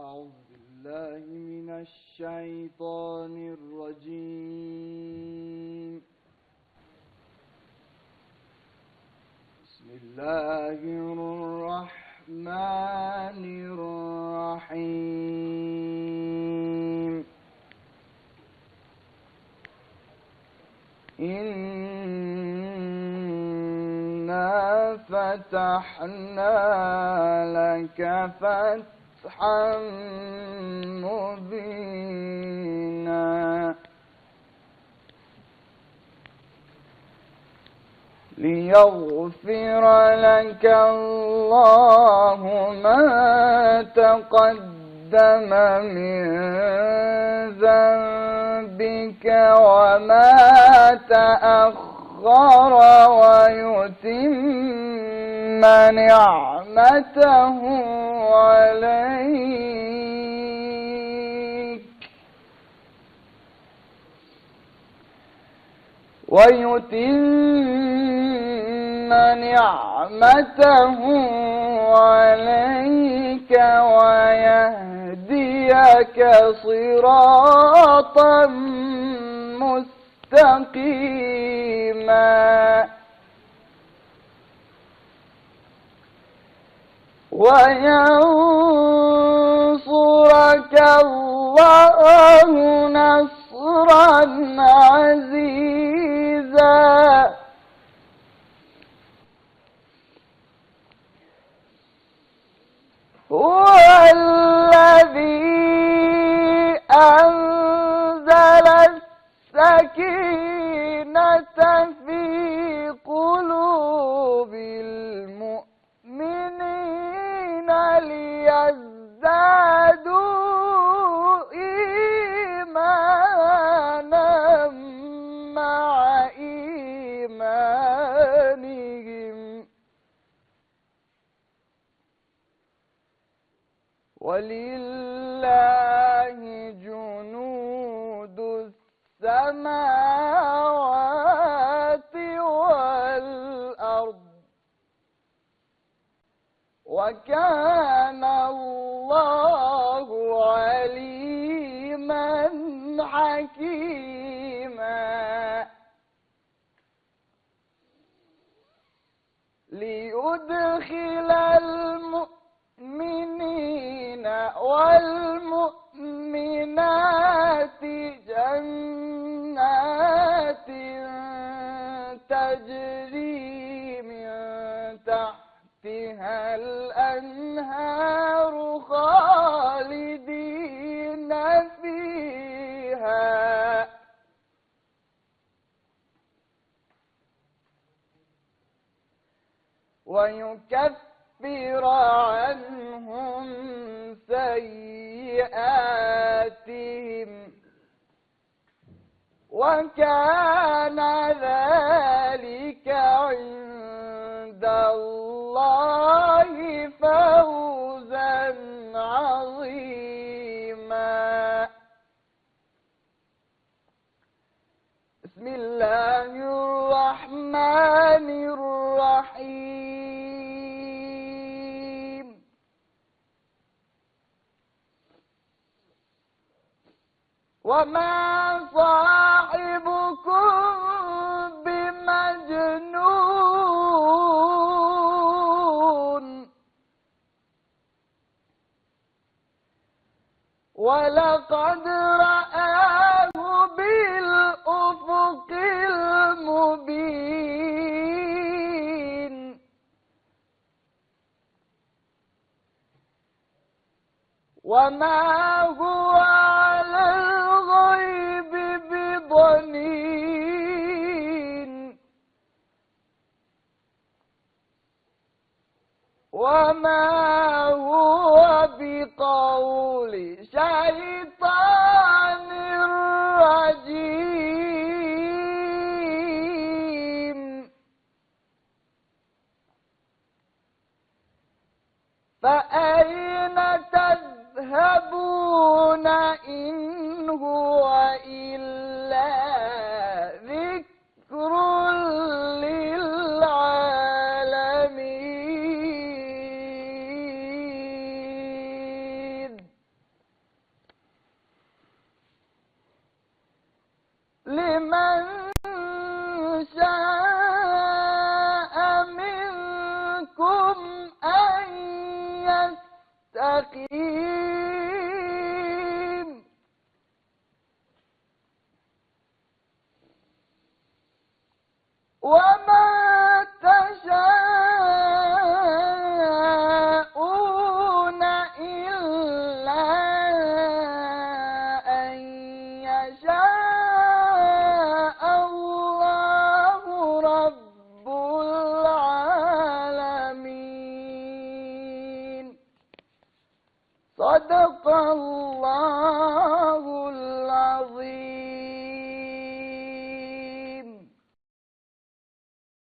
أعوذ بالله من الشيطان الرجيم. بسم الله الرحمن الرحيم. إنا فتحنا لك فتحا مبينا ليغفر لك الله ما تقدم من ذنبك وما تأخر ويتم نعمته عليك ويهديك صراطا مستقيما وينصرك الله نصرا عزيزا هو الذي أنزل السكينة في قلوب المؤمنين ليزدادوا إيمانا مع إيمانهم ولله جنود السماوات والأرض وكان الله عليما حكيما ليدخل المؤمنين والمؤمنات جنات تجري من تحتها الأنهار خالدين فيها ويكفر عنهم سيئاتهم وكان ذلك عند الله فوزا عظيما. بسم الله الرحمن الرحيم. وما صاحبكم بمجنون ولقد رآه بالأفق المبين وما هو على الغيب بضنين وما هو بقول شيطان رجيم فأين تذهبون إن هو إلا ذكر للعالمين مستقيم. وما تشاءون إلا أن يشاء الله رب العالمين. صدق